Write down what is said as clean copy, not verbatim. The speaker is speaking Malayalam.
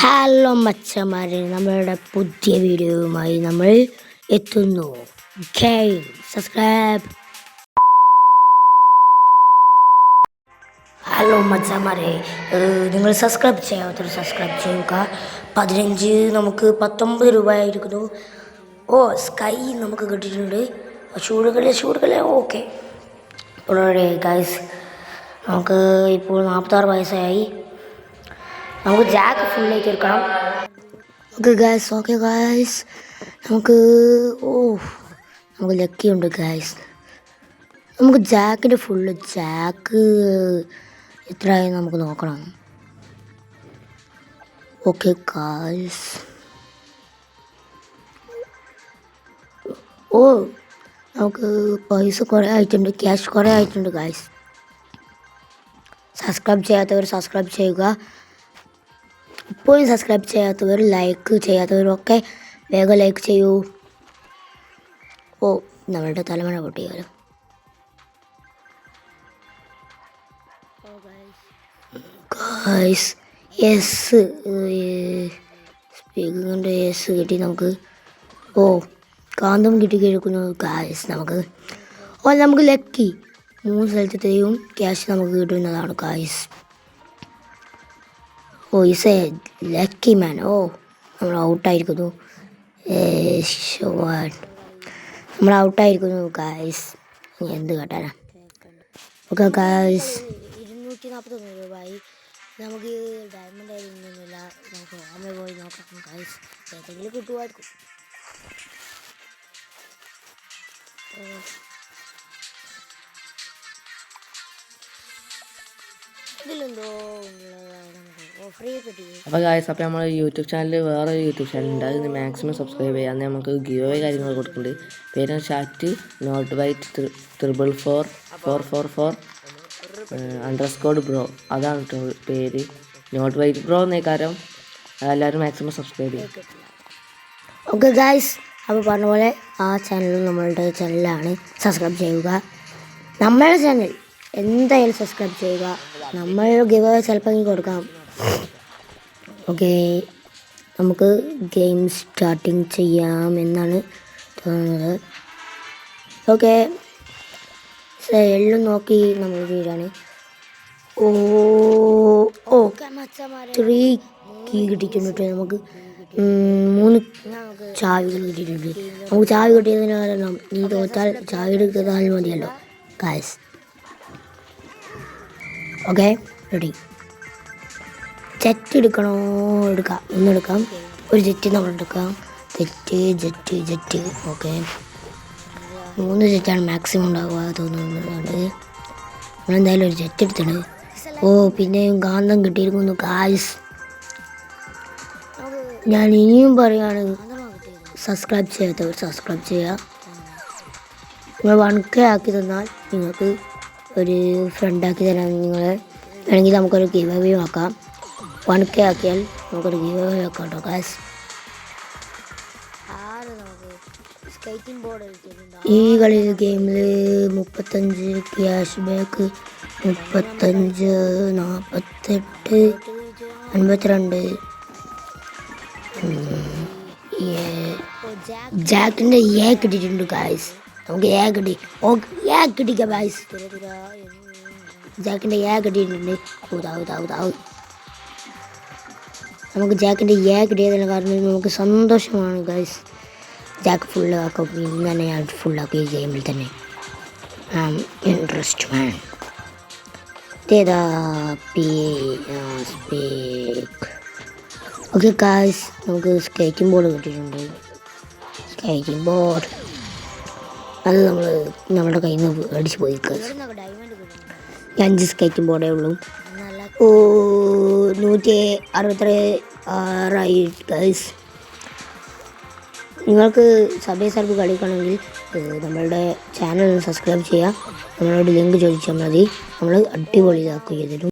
ഹലോ മച്ചന്മാരെ, നമ്മളുടെ പുതിയ വീഡിയോയുമായി നമ്മൾ എത്തുന്നു. സബ്സ്ക്രൈബ്. ഹലോ മച്ചന്മാരെ, നിങ്ങൾ സബ്സ്ക്രൈബ് ചെയ്യാത്തവർ സബ്സ്ക്രൈബ് ചെയ്യുക. 15 നമുക്ക് 19 രൂപ ആയിരിക്കുന്നു. സ്കൈ നമുക്ക് കിട്ടിയിട്ടുണ്ട്. ചൂടുകളെ ഓക്കെ. ഗൈസ്, നമുക്ക് ഇപ്പോൾ 46 വയസ്സായി. നമുക്ക് ജാക്ക് ഫുള്ളായിട്ട് എടുക്കണം. ഓക്കെ ഗായ്സ്, നമുക്ക് ലക്കി ഉണ്ട് ഗായ്സ്. നമുക്ക് ജാക്കിൻ്റെ ഫുള്ള് ജാക്ക് എത്രയായി നമുക്ക് നോക്കണം. ഓക്കെ ഗായ്സ്, നമുക്ക് പൈസ കുറേ ആയിട്ടുണ്ട്, ക്യാഷ് കുറേ ആയിട്ടുണ്ട് ഗായ്സ്. സബ്സ്ക്രൈബ് ചെയ്യാത്തവർ സബ്സ്ക്രൈബ് ചെയ്യുക. ഇപ്പോഴും സബ്സ്ക്രൈബ് ചെയ്യാത്തവർ, ലൈക്ക് ചെയ്യാത്തവരൊക്കെ വേഗം ലൈക്ക് ചെയ്യൂ. നമ്മളുടെ തലമുറ പൊട്ടിയാലോ. ഗായ്സ്, സ്പീക്കറിൻ്റെ കിട്ടി നമുക്ക്. കാന്തം കിട്ടി കേൾക്കുന്നു ഗായ്സ്. നമുക്ക് ലക്കി 3 സ്ഥലത്തെയും ക്യാഷ് നമുക്ക് കിട്ടുന്നതാണ് guys. Is A lucky man. നമ്മൾ ഔട്ടായിരിക്കുന്നു. നമ്മൾ ഔട്ടായിരിക്കുന്നു ഗായ്സ്. എന്ത് കേട്ടാനാ. ഓക്കെ ഗായ്സ്, 241 രൂപയായി. നമുക്ക് ഡയമണ്ട് ആയിരുന്നില്ല. നമുക്ക് ഓമ പോയി നോക്കാം ഗായ്സ്, ഏതെങ്കിലും കിട്ടുമായിരിക്കും. അപ്പോൾ ഗായ്സ്, അപ്പോൾ നമ്മൾ യൂട്യൂബ് ചാനലിൽ വേറെ യൂട്യൂബ് ചാനൽ ഉണ്ട്. അത് മാക്സിമം സബ്സ്ക്രൈബ് ചെയ്യുക. അന്ന് നമുക്ക് ഗിവ് കാര്യങ്ങൾ കൊടുക്കുന്നുണ്ട്. പേര് ചാറ്റ് നോട്ട് വൈറ്റ് 444 _ ബ്രോ. അതാണ് പേര്. നോട്ട് വൈറ്റ് ബ്രോ എന്നേക്കാരം. എല്ലാവരും മാക്സിമം സബ്സ്ക്രൈബ് ചെയ്യും. ഓക്കെ ഗായ്സ്, അപ്പോൾ പറഞ്ഞ പോലെ ആ ചാനൽ നമ്മളുടെ ചാനലാണ്. സബ്സ്ക്രൈബ് ചെയ്യുക. നമ്മളുടെ ചാനൽ എന്തായാലും സബ്സ്ക്രൈബ് ചെയ്യുക. നമ്മൾ ഗിവ് ചിലപ്പോൾ കൊടുക്കാം. ഓക്കെ, നമുക്ക് ഗെയിം സ്റ്റാർട്ടിങ് ചെയ്യാമെന്നാണ് തോന്നുന്നത്. ഓക്കെ, എല്ലാം നോക്കി നമ്മൾ വീടാണ്. 3 കീ കിട്ടിയിട്ടുണ്ട്. നമുക്ക് 3 ചാവികൾ കിട്ടിയിട്ടുണ്ട്. നമുക്ക് ചാവി കിട്ടിയതിന് കാരണം നീ തോറ്റാൽ ചാവി എടുത്താൽ മതിയല്ലോ ഗായ്സ്. Okay, ready. ജെറ്റ് എടുക്കാം. ഒരു ജെറ്റ് നമ്മൾ എടുക്കാം. ജെറ്റ്. ഓക്കെ, 3 ജെറ്റാണ് മാക്സിമം ഉണ്ടാവുക തോന്നുന്നുണ്ട്. നമ്മളെന്തായാലും ഒരു ജെറ്റ് എടുത്തിട്ടുണ്ട്. പിന്നെയും കാന്തം കിട്ടിയിരിക്കുന്നു ഗായ്സ്. ഞാൻ ഇനിയും പറയുകയാണ്, സബ്സ്ക്രൈബ് ചെയ്യാത്തവർ സബ്സ്ക്രൈബ് ചെയ്യുക. നിങ്ങൾ 1K ആക്കി തന്നാൽ നിങ്ങൾക്ക് ഒരു ഫ്രണ്ടാക്കി തരാൻ. നിങ്ങൾ വേണമെങ്കിൽ നമുക്കൊരു ഗിവ് അവേ ആക്കാം. 1K ആക്കിയാൽ നമുക്കൊരു ഗിവ് അവേ ആക്കാം കേട്ടോ ഗായ്സ്. ഈ ഗെയിമിൽ 35 ക്യാഷ് ബാക്ക്, 35, 48, 52. ജാക്കിൻ്റെ കിട്ടിയിട്ടുണ്ട് ഗായ്സ്. നമുക്ക് കിട്ടിക്ക ഗായ്സ്. ജാക്കിൻ്റെ കിട്ടിയിട്ടുണ്ട്. നമുക്ക് ജാക്കിൻ്റെ കിട്ടിയതിന് കാരണം നമുക്ക് സന്തോഷമാണ് ഗായ്സ്. ജാക്ക് ഫുള്ള് ആക്കും. ഇന്ന് ഞാൻ ഫുള്ളാക്കും ഈ ഗെയിമിൽ തന്നെ. ഇൻട്രസ്റ്റ് മാൻ. ഓക്കെ ഗായ്സ്, നമുക്ക് സ്കേറ്റിംഗ് ബോർഡ് കിട്ടിയിട്ടുണ്ട്. അത് നമ്മുടെ കയ്യിൽ നിന്ന് അടിച്ചു പോയി. 5 സ്കേറ്റിംഗ് ബോർഡേ ഉള്ളൂ. 166 ഗൈസ്. നിങ്ങൾക്ക് സർബ് കളിക്കണമെങ്കിൽ നമ്മളുടെ ചാനൽ സബ്സ്ക്രൈബ് ചെയ്യുക. നമ്മളോട് ലിങ്ക് ചോദിച്ചാൽ മതി. നമ്മൾ അടിപൊളിയാക്കുകയും ചെയ്തിട്ടും